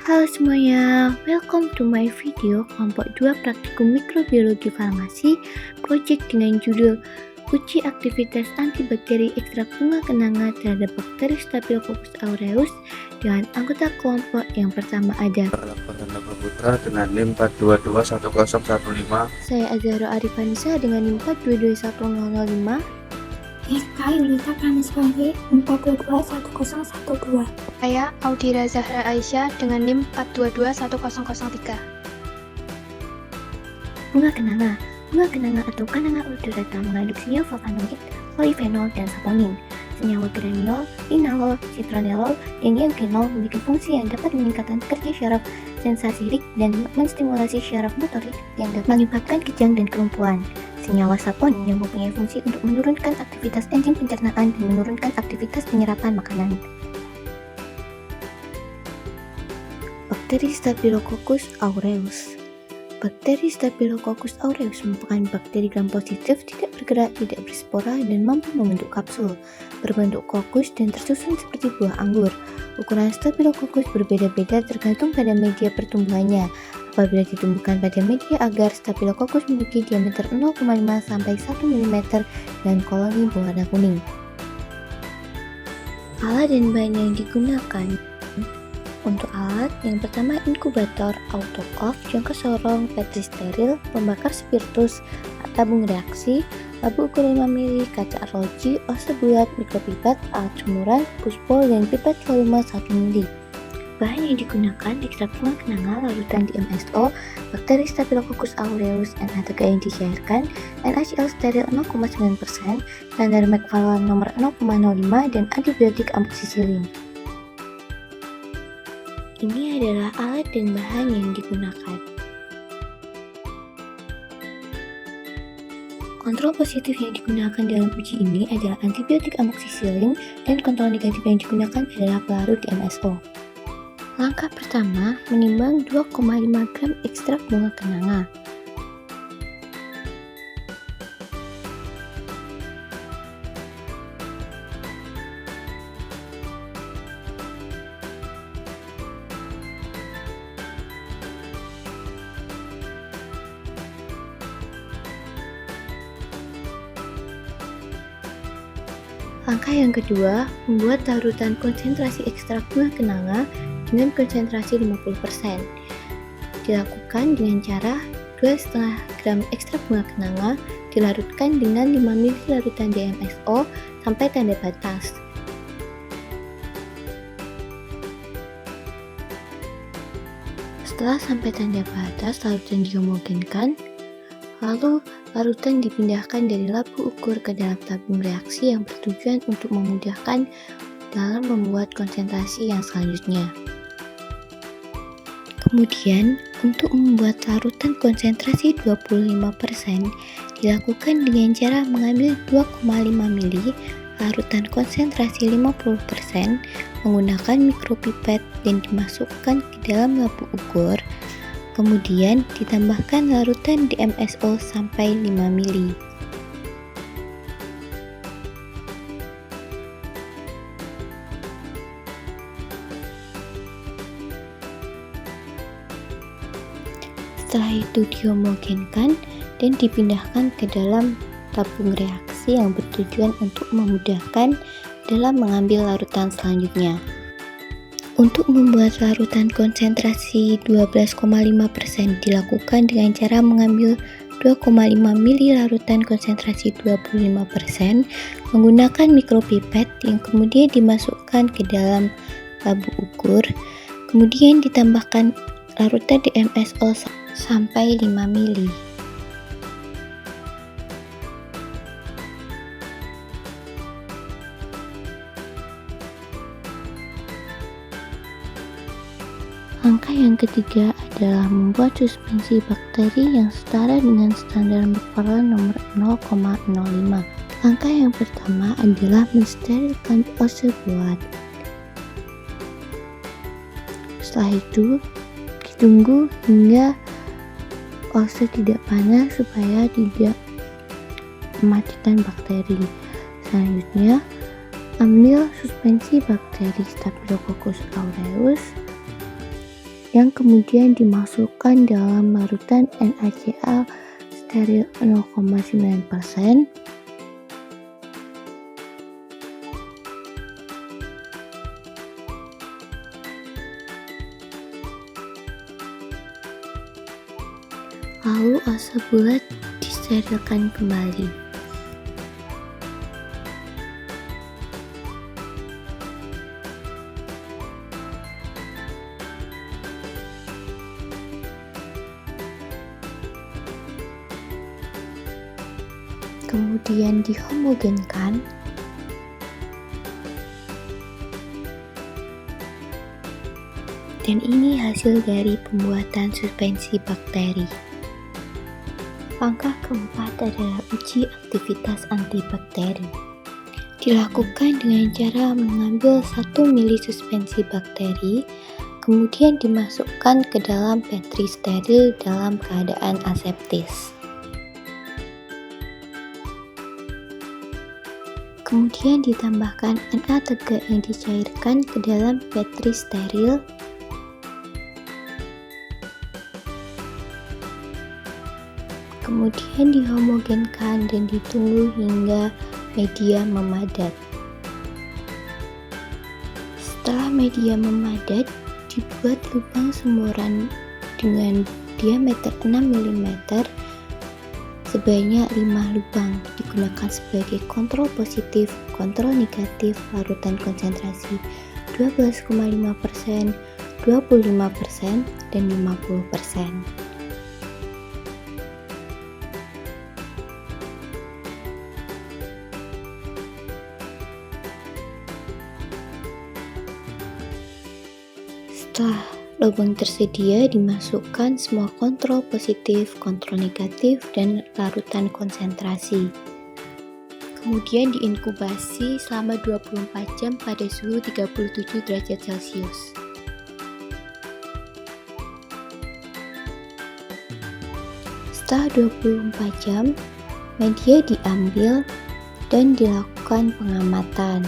Halo semuanya, welcome to my video kelompok 2 praktikum mikrobiologi farmasi project dengan judul uji aktivitas antibakteri ekstrak bunga kenanga terhadap bakteri Staphylococcus aureus dengan anggota kelompok yang pertama ada Laporan Putra dengan NIM 4221015. saya Azharo Arifanisa dengan NIM 4221005. Eka Yulita Praniswari 4221012. Saya Audira Zahra Aisyah dengan NIM 4221003. Bunga kenanga atau Cananga odorata mengandung senyawa flavonoid, polifenol, dan saponin. Senyawa granulol, linalol, citronellol, dan eugenol memiliki fungsi yang dapat meningkatkan kerja syaraf sensorik dan menstimulasi syaraf motorik yang dapat menyebabkan kejang dan kelumpuhan. Senyawa saponin yang mempunyai fungsi untuk menurunkan aktivitas enzim pencernaan dan menurunkan aktivitas penyerapan makanan. Bakteri Staphylococcus aureus. Bakteri Staphylococcus aureus merupakan bakteri gram positif, tidak bergerak, tidak berspora, dan mampu membentuk kapsul berbentuk kokus dan tersusun seperti buah anggur. Ukuran Staphylococcus berbeda-beda tergantung pada media pertumbuhannya. Apabila ditumbuhkan pada media agar, Staphylococcus memiliki diameter 0,5 sampai 1 mm dan koloni berwarna kuning. Alat dan bahan yang digunakan. Untuk alat, yang pertama inkubator, autoclave, jangka sorong, petri steril, pembakar spiritus, tabung reaksi, labu ukur 5 ml, kaca arloji, ose bulat, mikropipet, alat jemuran, puspol, dan pipet volume 1 ml. Bahan yang digunakan ekstrak bunga kenanga larutan di MSO, bakteri Staphylococcus aureus, N-A3 yang dicairkan, NaCl steril 0,9%, standar McFarland nomor 0,05, dan antibiotik amoxicillin. Ini adalah alat dan bahan yang digunakan. Kontrol positif yang digunakan dalam uji ini adalah antibiotik amoxicillin dan kontrol negatif yang digunakan adalah pelarut di MSO. Langkah pertama, menimbang 2,5 gram ekstrak bunga kenanga. Langkah yang kedua, membuat larutan konsentrasi ekstrak bunga kenanga dengan konsentrasi 50%. Dilakukan dengan cara 2,5 gram ekstrak bunga kenanga dilarutkan dengan 5 ml larutan DMSO sampai tanda batas. Setelah sampai tanda batas, larutan dihomogenkan, lalu larutan dipindahkan dari labu ukur ke dalam tabung reaksi yang bertujuan untuk memudahkan dalam membuat konsentrasi yang selanjutnya. Kemudian, untuk membuat larutan konsentrasi 25% dilakukan dengan cara mengambil 2,5 ml larutan konsentrasi 50% menggunakan mikropipet dan dimasukkan ke dalam labu ukur. Kemudian ditambahkan larutan DMSO sampai 5 ml. Setelah itu dihomogenkan dan dipindahkan ke dalam tabung reaksi yang bertujuan untuk memudahkan dalam mengambil larutan selanjutnya. Untuk membuat larutan konsentrasi 12,5% dilakukan dengan cara mengambil 2,5 ml larutan konsentrasi 25% menggunakan mikropipet yang kemudian dimasukkan ke dalam labu ukur, kemudian ditambahkan larutan DMSO sampai 5 ml. Langkah yang ketiga adalah membuat suspensi bakteri yang setara dengan standar McFarland nomor 0,05. Langkah yang pertama adalah mensterilkan ose bulat. Setelah itu, ditunggu hingga ose tidak panas supaya tidak mematikan bakteri. Selanjutnya, ambil suspensi bakteri Staphylococcus aureus, yang kemudian dimasukkan dalam larutan NaCl steril 0,9%. Lalu asa bulat disterilkan kembali. Kemudian dihomogenkan. Dan ini hasil dari pembuatan suspensi bakteri. Langkah keempat adalah uji aktivitas antibakteri. Dilakukan dengan cara mengambil 1 mili suspensi bakteri, kemudian dimasukkan ke dalam petri steril dalam keadaan aseptis. Kemudian ditambahkan Na3 yang dicairkan ke dalam petri steril. Kemudian dihomogenkan dan ditunggu hingga media memadat. Setelah media memadat, dibuat lubang semburan dengan diameter 6 mm sebanyak 5 lubang, digunakan sebagai kontrol positif, kontrol negatif larutan konsentrasi 12,5%, 25%, dan 50%. Setelah lubang tersedia, dimasukkan semua kontrol positif, kontrol negatif, dan larutan konsentrasi. Kemudian diinkubasi selama 24 jam pada suhu 37 derajat Celcius. Setelah 24 jam, media diambil dan dilakukan pengamatan.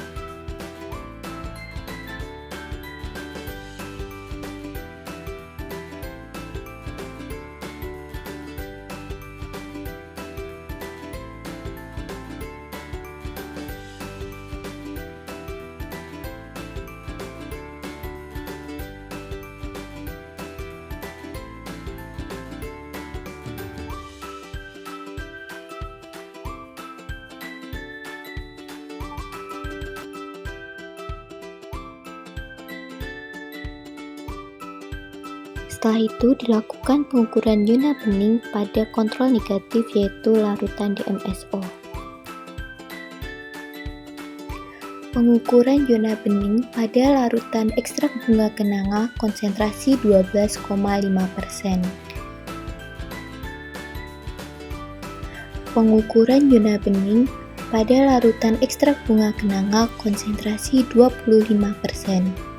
Setelah itu dilakukan pengukuran zona bening pada kontrol negatif yaitu larutan DMSO. Pengukuran zona bening pada larutan ekstrak bunga kenanga konsentrasi 12,5%. Pengukuran zona bening pada larutan ekstrak bunga kenanga konsentrasi 25%.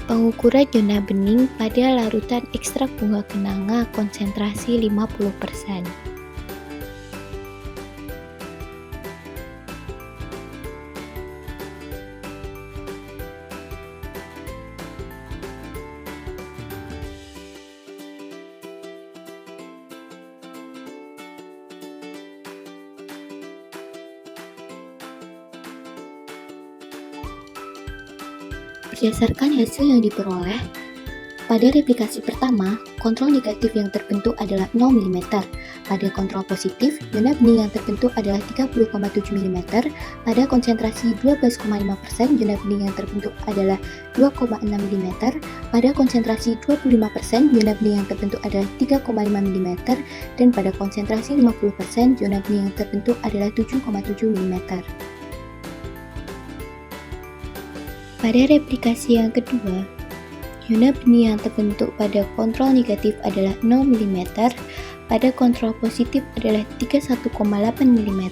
Pengukuran zona bening pada larutan ekstrak bunga kenanga konsentrasi 50%. Berdasarkan hasil yang diperoleh, pada replikasi pertama, kontrol negatif yang terbentuk adalah 0 mm. Pada kontrol positif, zona bening yang terbentuk adalah 30,7 mm. Pada konsentrasi 12,5%, zona bening yang terbentuk adalah 2,6 mm. Pada konsentrasi 25%, zona bening yang terbentuk adalah 3,5 mm. Dan pada konsentrasi 50%, zona bening yang terbentuk adalah 7,7 mm. Pada replikasi yang kedua, zona bening yang terbentuk pada kontrol negatif adalah 0 mm, pada kontrol positif adalah 31,8 mm,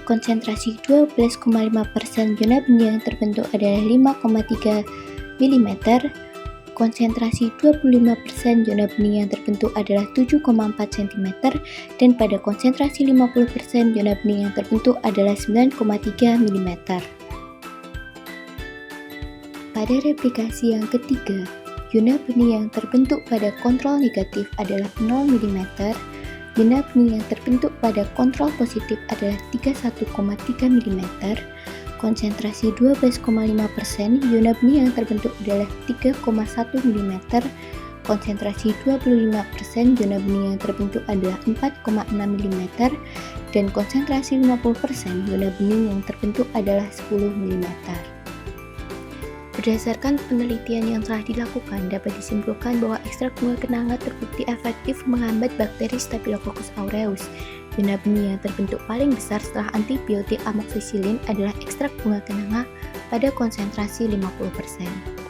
konsentrasi 12,5%, zona bening yang terbentuk adalah 5,3 mm, konsentrasi 25% zona bening yang terbentuk adalah 7,4 cm dan pada konsentrasi 50% zona bening yang terbentuk adalah 9,3 mm. Pada replikasi yang ketiga, zona bening yang terbentuk pada kontrol negatif adalah 0 mm, zona bening yang terbentuk pada kontrol positif adalah 31,3 mm, konsentrasi 12,5%, zona bening yang terbentuk adalah 3,1 mm, konsentrasi 25%, zona bening yang terbentuk adalah 4,6 mm, dan konsentrasi 50%, zona bening yang terbentuk adalah 10 mm. Berdasarkan penelitian yang telah dilakukan, dapat disimpulkan bahwa ekstrak bunga kenanga terbukti efektif menghambat bakteri Staphylococcus aureus. Zona bening yang terbentuk paling besar setelah antibiotik amoxicillin adalah ekstrak bunga kenanga pada konsentrasi 50%.